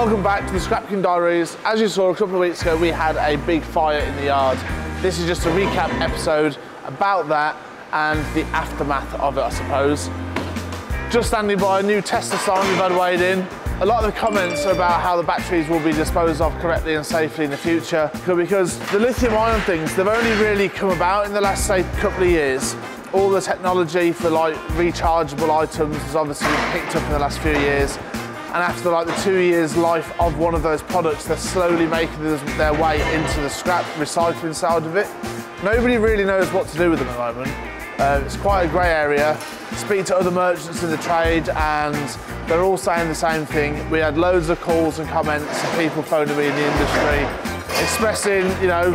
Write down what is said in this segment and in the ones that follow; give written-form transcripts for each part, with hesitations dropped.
Welcome back to the Scrapking Diaries. As you saw a couple of weeks ago, we had a big fire in the yard. This is just a recap episode about that and the aftermath of it, I suppose. Just standing by a new Tesla sign we've had weighed in. A lot of the comments are about how the batteries will be disposed of correctly and safely in the future, because the lithium-ion things, they've only really come about in the last, say, couple of years. All the technology for like rechargeable items has obviously been picked up in the last few years. And after like the 2 years life of one of those products, they're slowly making their way into the scrap recycling side of it. Nobody really knows what to do with them at the moment. It's quite a grey area. Speak to other merchants in the trade and they're all saying the same thing. We had loads of calls and comments and people phoning me in the industry, expressing, you know,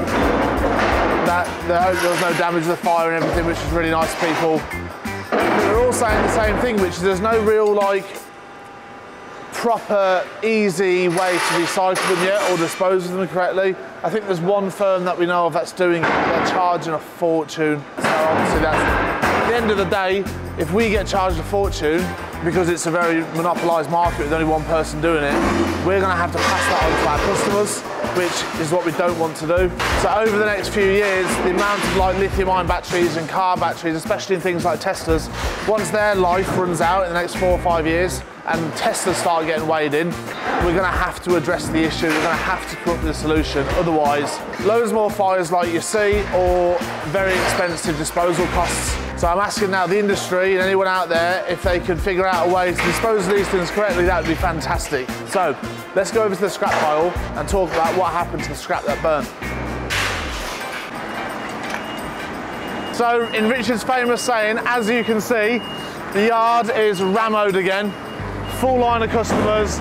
that they hope there was no damage to the fire and everything, which is really nice people. But they're all saying the same thing, which is there's no real like proper, easy way to recycle them yet or dispose of them correctly. I think there's one firm that we know of that's doing it. They're charging a fortune. So obviously that's, at the end of the day, if we get charged a fortune, because it's a very monopolised market with only one person doing it, we're going to have to pass that on to our customers, which is what we don't want to do. So over the next few years, the amount of like lithium-ion batteries and car batteries, especially in things like Teslas, once their life runs out in the next 4 or 5 years and Teslas start getting weighed in, we're going to have to address the issue. We're going to have to come up with a solution. Otherwise, loads more fires like you see or very expensive disposal costs. So I'm asking now the industry and anyone out there if they can figure out a way to dispose of these things correctly. That would be fantastic. So let's go over to the scrap pile and talk about what happened to the scrap that burned. So in Richard's famous saying, as you can see, the yard is rammed again. Full line of customers,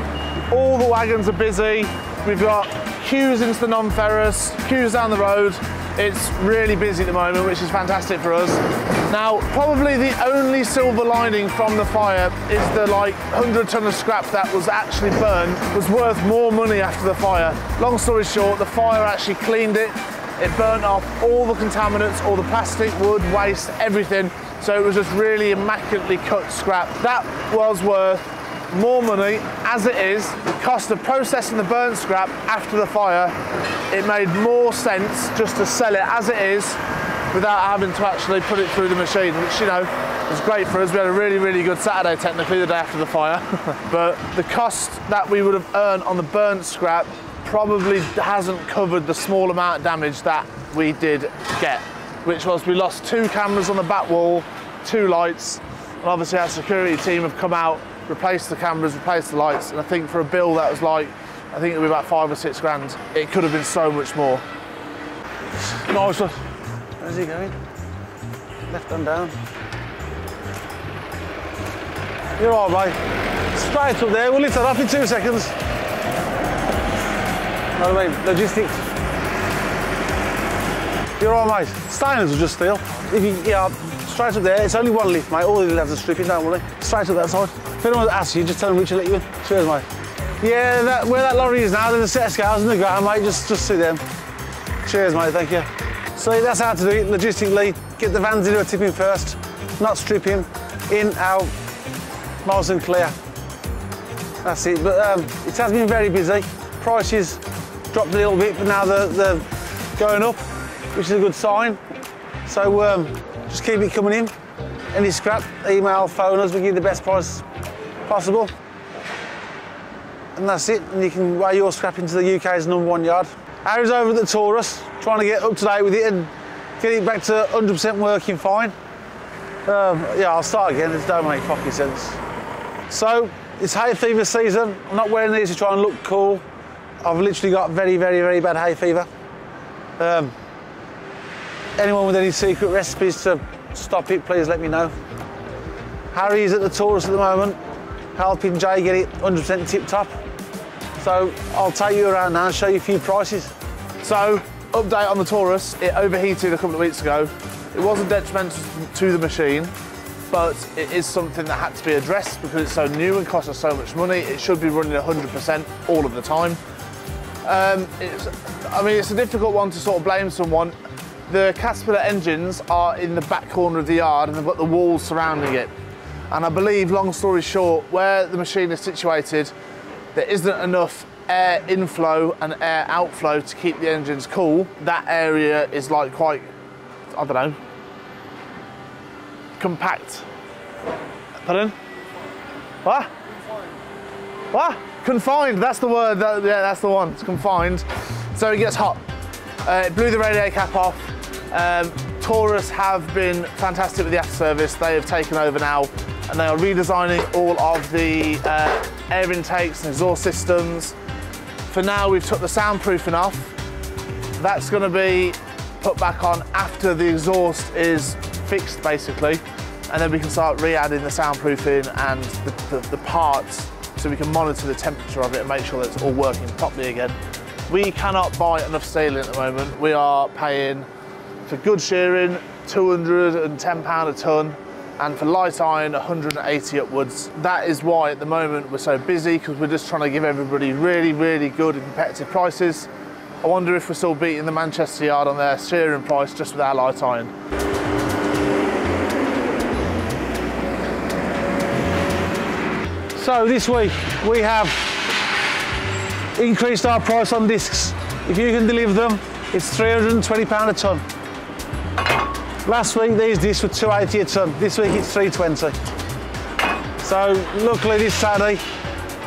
all the wagons are busy. We've got queues into the non-ferrous, queues down the road. It's really busy at the moment, which is fantastic for us. Now, probably the only silver lining from the fire is the like 100 ton of scrap that was actually burned was worth more money after the fire. Long story short, the fire actually cleaned it. It burnt off all the contaminants, all the plastic, wood, waste, everything. So it was just really immaculately cut scrap. That was worth more money. As it is, the cost of processing the burnt scrap after the fire, it made more sense just to sell it as it is without having to actually put it through the machine, which, you know, was great for us. We had a really, really good Saturday, technically, the day after the fire. But the cost that we would have earned on the burnt scrap probably hasn't covered the small amount of damage that we did get, which was we lost 2 cameras on the back wall, 2 lights, and obviously our security team have come out, replaced the cameras, replaced the lights, and I think for a bill that was like, I think it would be about 5 or 6 grand. It could have been so much more. Nice one. Where's he going? Left and down. You're all right, mate. Straight up there, we'll lift that off in 2 seconds. By the way, logistics. You're all right, mate. Steiners will just steal. If you, yeah, straight up there, it's only 1 lift, mate. All you'll have to strip it, don't worry. Straight up that side. If anyone asks you, just tell them Richard let you in. Cheers, mate. Yeah, where that lorry is now, there's a set of scales in the ground, mate. Just see them. Cheers, mate, thank you. So that's how to do it logistically. Get the vans into a tipping first, not stripping. In, out, nice and clear. That's it, but it has been very busy. Prices dropped a little bit, but now they're going up, which is a good sign. So just keep it coming in. Any scrap, email, phone us, we give you the best price possible. And that's it, and you can weigh your scrap into the UK's #1 yard. Harry's over at the Taurus, trying to get up to date with it and get it back to 100% working fine. Yeah, I'll start again, it don't make fucking sense. So, it's hay fever season. I'm not wearing these to try and look cool. I've literally got very, very, very bad hay fever. Anyone with any secret recipes to stop it, please let me know. Harry's at the Taurus at the moment, helping Jay get it 100% tip top. So I'll take you around now and show you a few prices. So, update on the Taurus, it overheated a couple of weeks ago. It wasn't detrimental to the machine, but it is something that had to be addressed because it's so new and costs us so much money. It should be running 100% all of the time. I mean, it's a difficult one to sort of blame someone. The Caterpillar engines are in the back corner of the yard and they've got the walls surrounding it. And I believe, long story short, where the machine is situated, there isn't enough air inflow and air outflow to keep the engines cool, that area is like quite, I don't know, compact. Pardon? What? What? Confined, that's the word, yeah, that's the one, it's confined. So it gets hot. It blew the radiator cap off. Taurus have been fantastic with the after service. They have taken over now and they are redesigning all of the air intakes and exhaust systems. For now, we've took the soundproofing off. That's gonna be put back on after the exhaust is fixed, basically. And then we can start re-adding the soundproofing and the parts so we can monitor the temperature of it and make sure that it's all working properly again. We cannot buy enough steel at the moment. We are paying for good shearing, £210 a tonne, and for light iron, 180 upwards. That is why at the moment we're so busy, because we're just trying to give everybody really, really good and competitive prices. I wonder if we're still beating the Manchester yard on their shearing price just with our light iron. So this week we have increased our price on discs. If you can deliver them, it's £320 a tonne. Last week these discs were £280 a tonne. This week it's £320. So luckily this Saturday,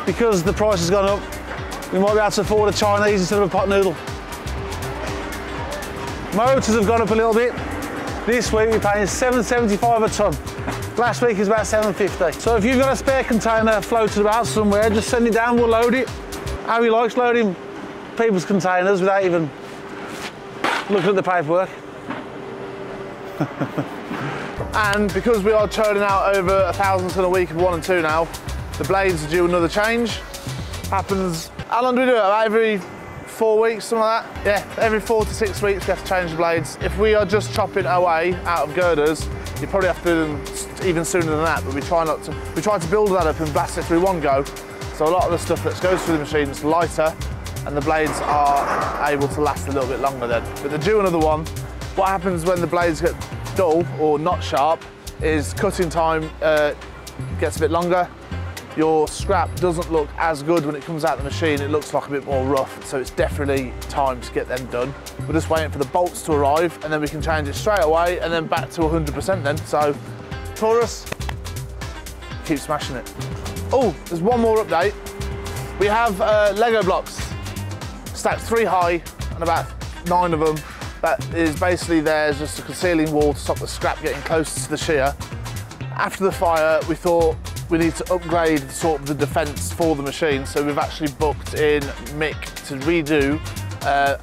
because the price has gone up, we might be able to afford a Chinese instead of a pot noodle. Motors have gone up a little bit. This week we're paying £775 a tonne. Last week is about £750. So if you've got a spare container floated about somewhere, just send it down, we'll load it. Harry likes loading people's containers without even looking at the paperwork. And because we are churning out over 1,000 tonne a week of 1 and 2 now, the blades are due another change. Happens, how long do we do it? About every 4 weeks, something like that? Yeah, every 4 to 6 weeks we have to change the blades. If we are just chopping away out of girders, you probably have to do them even sooner than that, but we try to build that up and blast it through one go. So a lot of the stuff that goes through the machine is lighter and the blades are able to last a little bit longer then. But they're due another one. What happens when the blades get dull or not sharp is cutting time gets a bit longer. Your scrap doesn't look as good when it comes out of the machine. It looks like a bit more rough, so it's definitely time to get them done. We're just waiting for the bolts to arrive and then we can change it straight away and then back to 100% then. So Taurus, keep smashing it. Oh, there's one more update. We have Lego blocks stacked 3 high and about 9 of them. That is basically there as just a concealing wall to stop the scrap getting close to the shear. After the fire, we thought we need to upgrade sort of the defence for the machine, so we've actually booked in Mick to redo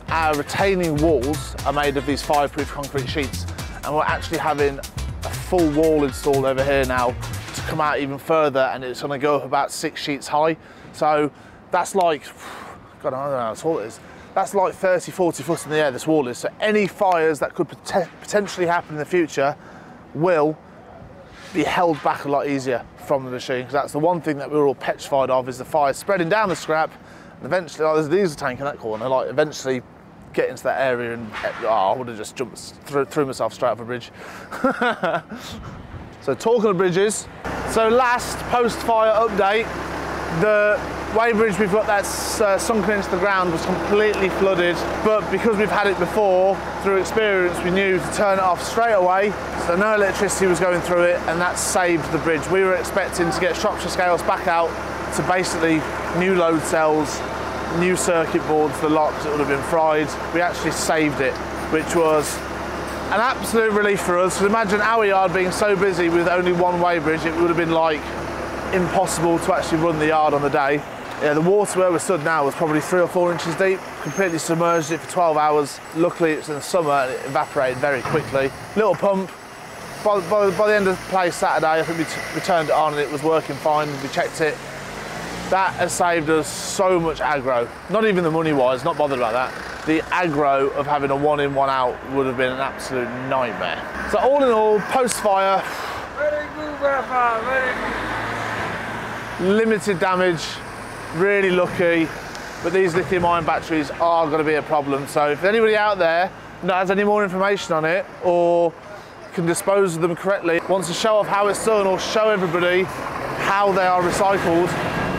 our retaining walls are made of these fireproof concrete sheets, and we're actually having a full wall installed over here now to come out even further, and it's going to go up about 6 sheets high. So that's like, God, I don't know how tall it is. That's like 30, 40 foot in the air, this wall is. So any fires that could potentially happen in the future will be held back a lot easier from the machine, because that's the one thing that we were all petrified of, is the fire spreading down the scrap and eventually, like there's a diesel tank in that corner, like eventually get into that area and I would have just jumped, threw myself straight off a bridge. So talking of bridges, so last post-fire update, the weighbridge we've got that's sunken into the ground was completely flooded, but because we've had it before, through experience, we knew to turn it off straight away, so no electricity was going through it, and that saved the bridge. We were expecting to get Shropshire scales back out to basically new load cells, new circuit boards, the locks that would have been fried. We actually saved it, which was an absolute relief for us. So imagine our yard being so busy with only one weighbridge, it would have been like impossible to actually run the yard on the day. Yeah, the water where we're stood now was probably 3 or 4 inches deep, completely submerged it for 12 hours. Luckily it's in the summer and it evaporated very quickly. Little pump, by the end of play Saturday, I think we turned it on and it was working fine. We checked it. That has saved us so much aggro. Not even the money wise, not bothered about that. The aggro of having a 1 in, 1 out would have been an absolute nightmare. So all in all, post-fire, limited damage, really lucky, but these lithium-ion batteries are going to be a problem. So if anybody out there that has any more information on it or can dispose of them correctly, wants to show off how it's done or show everybody how they are recycled,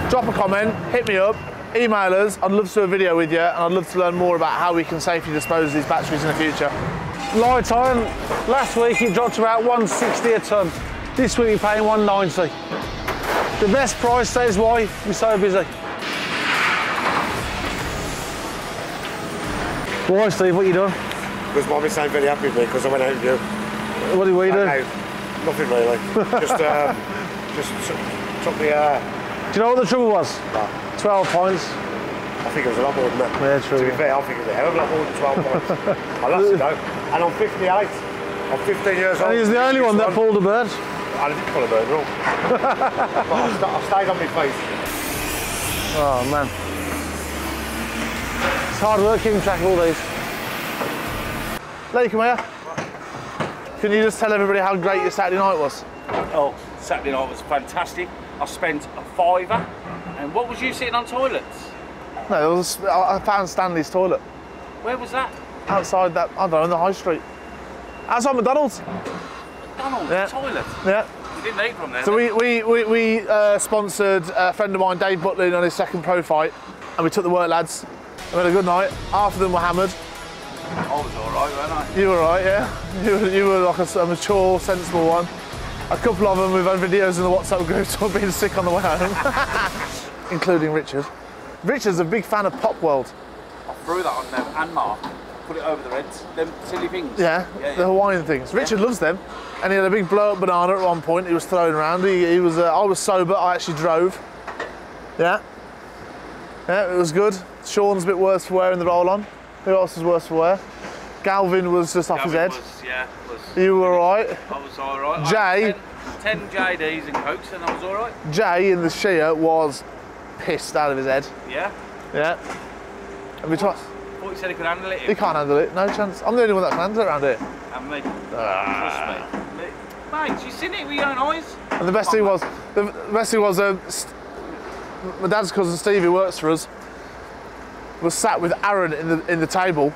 drop a comment, hit me up, email us. I'd love to do a video with you, and I'd love to learn more about how we can safely dispose of these batteries in the future. Light iron, last week it dropped to about 160 a tonne. This week we're paying 190. The best price, that is why we're so busy. Why, Steve, what you doing? Because Mommy's ain't very happy with me because I went out with you. What did we do? Nothing really. just took me. Do you know what the trouble was? No. 12 points. I think it was a lot more than that. Yeah, true. To be fair, I think it was a hell of a lot more than 12 points. I lost it though, and I'm 58. I'm 15 years old. And he was the only one that pulled a bird. I didn't pull a bird at all. But I stayed on my face. Oh man. It's hard work keeping track of all these. Lee, come here. Can you just tell everybody how great your Saturday night was? Oh, Saturday night was fantastic. I spent a £5. And what was you sitting on toilets? No, it was, I found Stanley's toilet. Where was that? Outside that, I don't know, in the high street. Outside McDonald's. McDonald's Yeah. toilet? Yeah. You didn't eat from there. So we sponsored a friend of mine, Dave Butlin, on his second pro fight, and we took the work lads. We had a good night. Half of them were hammered. I was alright, wasn't I? You were right, yeah. You were like a mature, sensible one. A couple of them, we've had videos in the WhatsApp groups of being sick on the way home, including Richard. Richard's a big fan of Pop World. I threw that on them and Mark. Put it over the reds. Them silly things. Yeah, the Hawaiian things. Richard loves them, and he had a big blow-up banana at one point. He was throwing around. He was. I was sober. I actually drove. Yeah, it was good. Sean's a bit worse for wear in the roll-on. Who else was worse for wear? Galvin was just off his head. You were all right. I was alright. Jay. 10 JDs and Cokes and I was alright. Jay in the Shia was pissed out of his head. Yeah? Yeah. And we tried. Thought you said he could handle it. He can't handle it, no chance. I'm the only one that can handle it around here. And me. Trust me. Mate, you seen it with your own eyes? And the best thing was, my dad's cousin Steve, who works for us, was sat with Aaron in the table,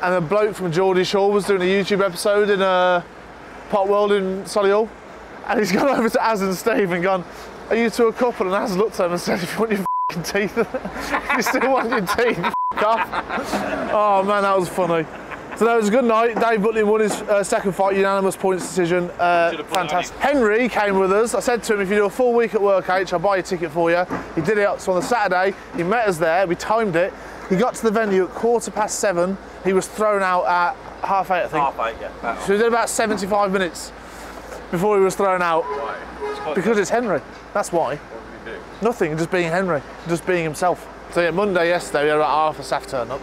and a bloke from Geordie Shore was doing a YouTube episode in Pot World in Solihull, and he's gone over to Az and Steve and gone, "Are you two a couple?" And Az looked at him and said, "If you want your f***ing teeth, if you still want your teeth, f*** off." Oh man, that was funny. So that was a good night. Dave Butlin won his second fight, unanimous points decision. Fantastic. Henry came with us. I said to him, if you do a full week at work, I'll buy a ticket for you. He did it. So on the Saturday, he met us there. We timed it. He got to the venue at 7:15. He was thrown out at 8:30, I think. 8:30, yeah. So he did about 75 minutes before he was thrown out. Why? Because it's Henry. That's why. What did you do? Nothing, just being Henry. Just being himself. So yeah, Monday, yesterday, we had about half a staff turn up.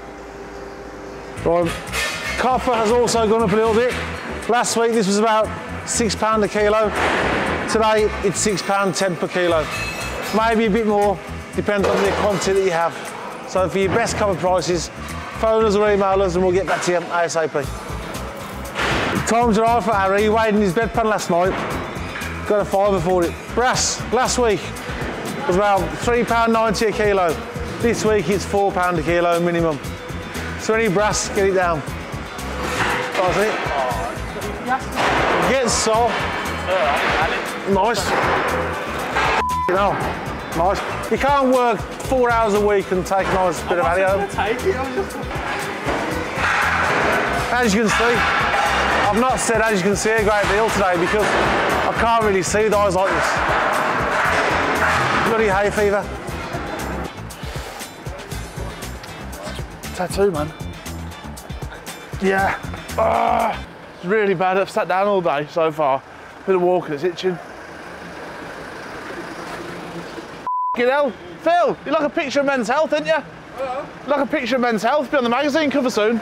Right. Copper has also gone up a little bit. Last week this was about £6 a kilo. Today it's £6.10 per kilo. Maybe a bit more, depends on the quantity that you have. So for your best copper prices, phone us or email us and we'll get back to you ASAP. Times arrived for Harry. He weighed in his bedpan last night. Got a fiver for it. Brass, last week was about £3.90 a kilo. This week it's £4 a kilo minimum. So any brass, get it down. That's it. Get soft. Nice. You know, nice. You can't work 4 hours a week and take a nice bit of value home. As you can see, I've not said as you can see a great deal today because I can't really see with eyes like this. Bloody hay fever. Tattoo, man. Yeah. It's really bad. I've sat down all day so far. Bit of walking, it's itching. F***ing hell. Phil, you're like a picture of Men's Health, aren't you? Hello. Like a picture of Men's Health. Be on the magazine cover soon.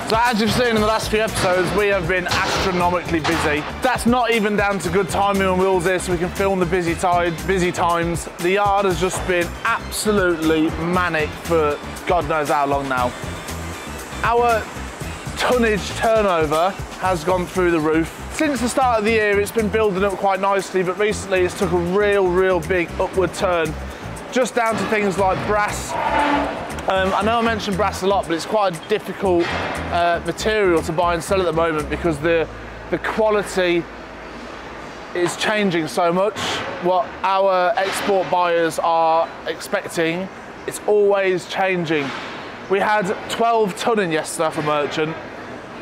So as you've seen in the last few episodes, we have been astronomically busy. That's not even down to good timing on wheels here so we can film the busy times. The yard has just been absolutely manic for God knows how long now. Our tonnage turnover has gone through the roof. Since the start of the year, it's been building up quite nicely, but recently it's took a real big upward turn. Just down to things like brass. I know I mentioned brass a lot, but it's quite a difficult material to buy and sell at the moment because the quality is changing so much. what our export buyers are expecting. It's always changing. We had 12 ton in yesterday for merchant.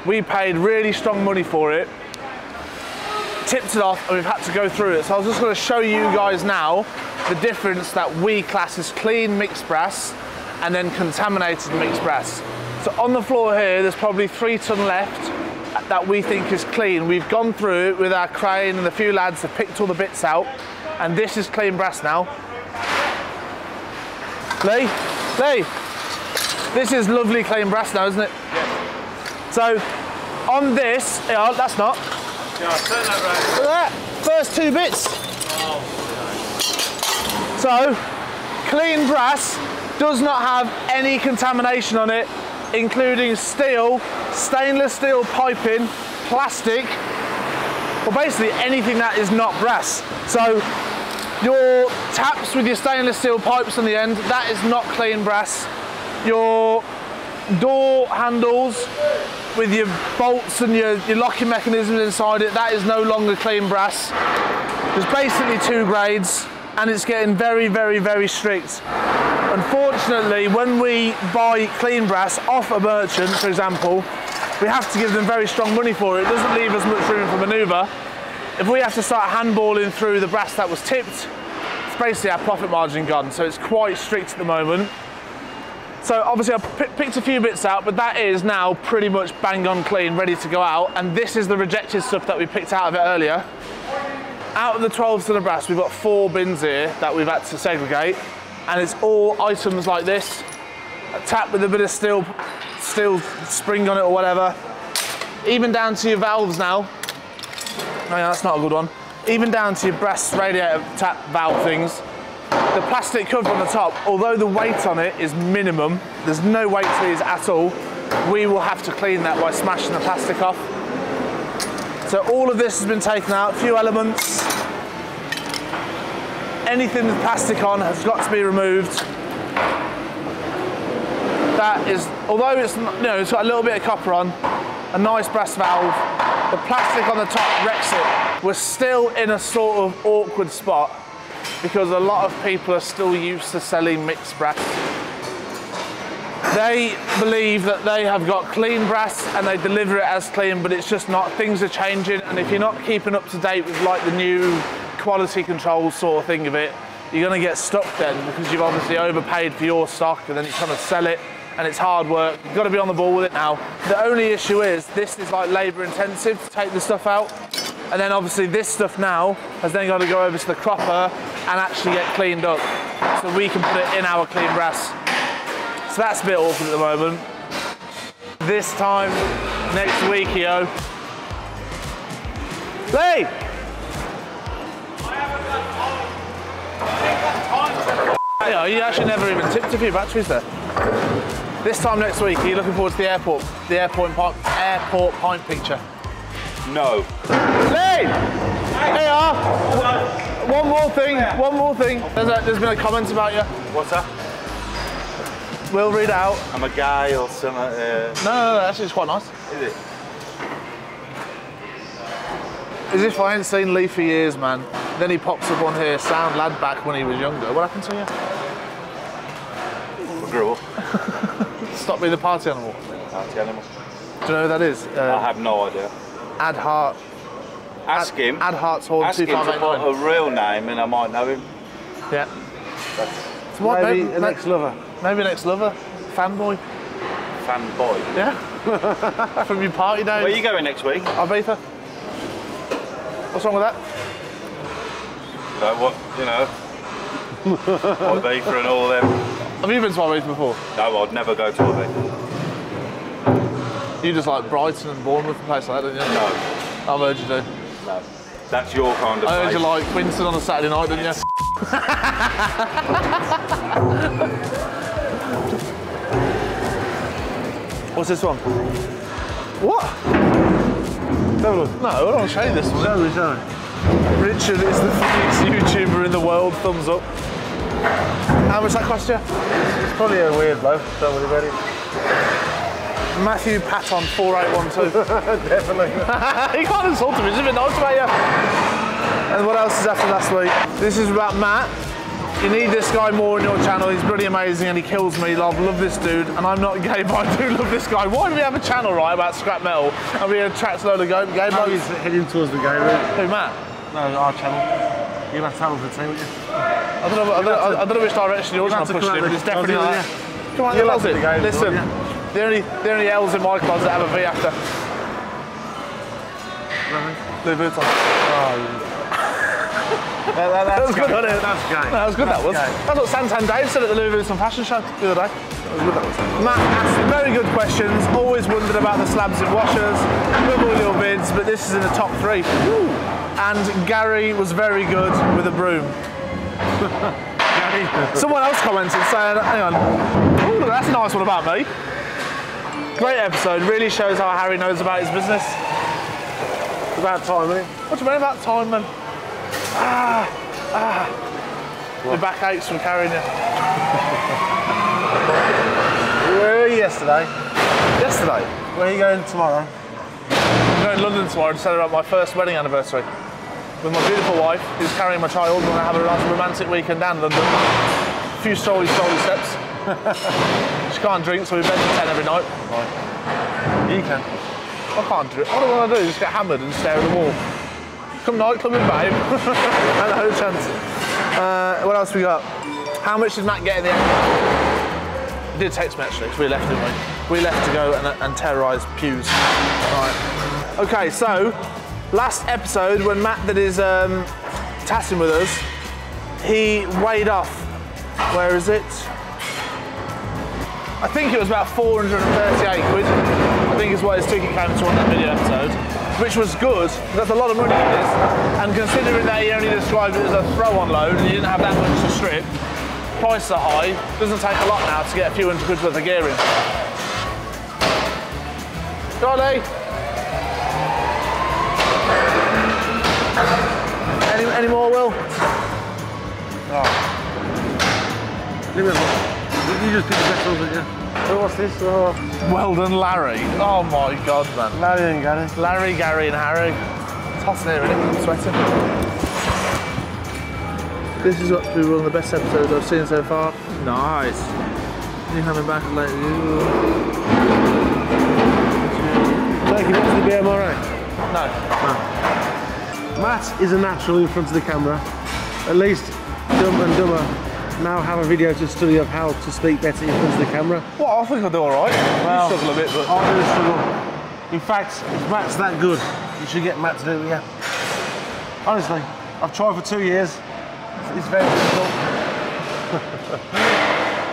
We paid really strong money for it, tipped it off, and we've had to go through it. So I was just going to show you guys now the difference that we class as clean mixed brass and then contaminated mixed brass. So on the floor here, there's probably 3 ton left that we think is clean. We've gone through it with our crane and a few lads have picked all the bits out, and this is clean brass now. Lee, this is lovely clean brass now, isn't it? Yeah. So on this, yeah, that's not. Yeah, turn that round. Look at that, first 2 bits. Oh, So clean brass does not have any contamination on it, including steel, stainless steel piping, plastic, well basically anything that is not brass. So your taps with your stainless steel pipes on the end, that is not clean brass. Your door handles with your bolts and your locking mechanisms inside it, that is no longer clean brass. There's basically 2 grades and it's getting very, very, very strict. Unfortunately, when we buy clean brass off a merchant, for example, we have to give them very strong money for it. It doesn't leave us much room for manoeuvre. If we have to start handballing through the brass that was tipped, it's basically our profit margin gone. So it's quite strict at the moment. So obviously I picked a few bits out, but that is now pretty much bang on clean, ready to go out. And this is the rejected stuff that we picked out of it earlier. Out of the 12 ton of brass, we've got 4 bins here that we've had to segregate. And it's all items like this, a tap with a bit of steel spring on it or whatever. Even down to your valves now. Oh yeah, that's not a good one. Even down to your brass radiator tap valve things. The plastic cover on the top, although the weight on it is minimum, there's no weight to these at all, we will have to clean that by smashing the plastic off. So all of this has been taken out, a few elements. Anything with plastic on has got to be removed. That is, although it's, it's got a little bit of copper on, a nice brass valve, the plastic on the top wrecks it. We're still in a sort of awkward spot because a lot of people are still used to selling mixed brass. They believe that they have got clean brass and they deliver it as clean, but it's just not. Things are changing, and if you're not keeping up to date with like the new quality control sort of thing of it, you're going to get stuck then because you've obviously overpaid for your stock and then you're trying to sell it and it's hard work. You've got to be on the ball with it now. The only issue is this is like labour intensive to take the stuff out, and then obviously this stuff now has then got to go over to the cropper and actually get cleaned up so we can put it in our clean brass. So that's a bit awkward at the moment. This time next week, yo. Lee! Yeah, you actually never even tipped a few batteries there. This time next week, are you looking forward to the airport pint picture? no. Lee! Here you are. One more thing. There's been a comment about you. What's that? We'll read it out. I'm a guy or something. No, actually it's quite nice. Is it? As if I ain't seen Lee for years, man. Then he pops up on here, sound lad back when he was younger. What happened to you? I grew up. Stop being the party animal. Party animal. Do you know who that is? I have no idea. Ad Hart. Ask him. Ad Hartshorn Ask him to put 2589. a real name and I might know him. Yeah. That's So what, Maybe an ex-lover. Maybe an ex-lover. Fanboy. fanboy. Yeah. From your party days. Where are you going next week? Ibiza. What's wrong with that? Ibiza and all them. Have you been to Ibiza before? No, I'd never go to Ibiza. You just like Brighton and Bournemouth and places like that, don't you? No. I've heard you do. No. That's your kind of I heard place. you like Quinton on a Saturday night, didn't you? What's this one? What? Have a look. No, I don't want to show you this one. Show me. Richard is the funniest YouTuber in the world, thumbs up. How much that cost you? It's probably a weird bloke, don't worry about it. Matthew Patton 4812. Definitely. You can't insult him, he's a bit nice about you. And what else is after last week? This is about Matt. You need this guy more on your channel. He's bloody amazing and he kills me. Love this dude. And I'm not gay, but I do love this guy. Why do we have a channel, right, about scrap metal and we attract a load of gay blokes? He's heading towards the gay route. Who, Matt? No, our channel. You'll have to tell us the team, won't you? I don't know which direction you're trying to push it, but it's definitely not that. Come on, You'll have closet. to go, Listen, yeah. the only L's in my closet have a V after. Louis Vuitton. Oh, that was good, wasn't it? That's gay. That was good, that was. That's what Santan Dave said at the Louis Vuitton fashion show the other day. That was good, that was. Matt asked very good questions. Always wondered about the slabs in washers. Love all your vids, but this is in the top 3. Woo. And Gary was very good with a broom. Someone else commented saying, hang on, ooh, that's a nice one about me. Great episode, really shows how Harry knows about his business. It's about time, isn't it? What do you mean about time, man? My back aches from carrying it. Where were you yesterday? Yesterday? Where are you going tomorrow? I'm going to London tomorrow to celebrate my first wedding anniversary with my beautiful wife, who's carrying my child. We're going to have a nice romantic weekend down in London. A few strolly steps. She can't drink, so we bed till 10 every night. Right. You can. I can't drink. All I want to do is just get hammered and stare at the wall. Come night clubbing, babe. No chance. What else we got? How much did Matt get in the end? He did text me actually, because we left, didn't we? We left to go and terrorise pews. Right. Okay, so last episode when Matt did his tassing with us, he weighed off. Where is it? I think it was about 438 quid. I think is what his ticket came to on that video episode, which was good. That's a lot of money in this. And considering that he only described it as a throw-on load and you didn't have that much to strip, prices are high. Doesn't take a lot now to get a few hundred quid worth of gear in. Charlie. Any more, Will? Oh. You just picked the best ones, didn't you? Oh, what's this? Oh. Well done, Larry. Oh my God, man. Larry and Gary. Larry, Gary and Harry. It's hot in here, isn't it? I'm sweating. This is what to be one of the best episodes I've seen so far. Nice. You coming back later? Taking it to the BMRA? No. Matt is a natural in front of the camera. At least Dumb and Dumber now have a video to study of how to speak better in front of the camera. Well, I think I'll do all right. Well, you struggle a bit, but I do struggle. In fact, if Matt's that good, you should get Matt to do it with you. Honestly, I've tried for 2 years. It's very difficult.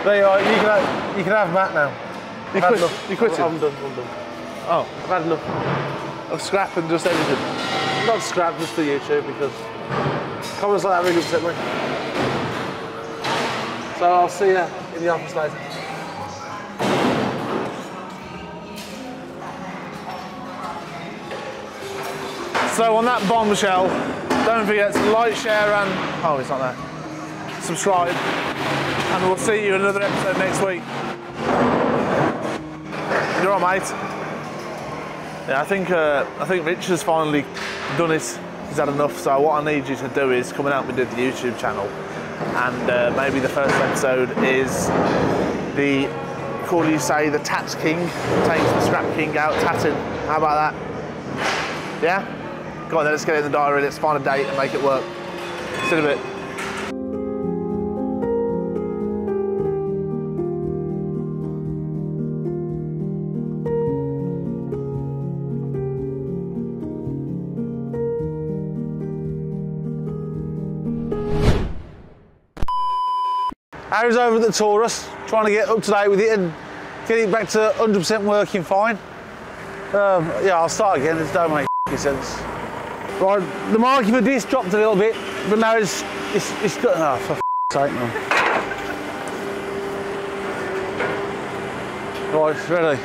There you are. You can have Matt now. You quit it? I'm done. Oh, I've had enough. of scrap and just everything. Not scrap, just for YouTube, because comments like that really upset me. So I'll see you in the office later. So on that bombshell, don't forget to like, share and... Oh, it's not there. Subscribe. And we'll see you in another episode next week. You're all right, mate? Yeah, I think Rich has finally done it. He's had enough. So what I need you to do is come and help me do the YouTube channel. And maybe the first episode is the, call you say, the Tats King. Takes the Scrap King out, tatting. How about that? Yeah? Go on then, let's get it in the diary, let's find a date and make it work. See you in a bit. Harry's over at the Taurus, trying to get up to date with it and get it back to 100% working fine. Yeah, I'll start again, it don't make sense. Right, the marking for this dropped a little bit, but now it's got, oh, for sake, man. Right, ready.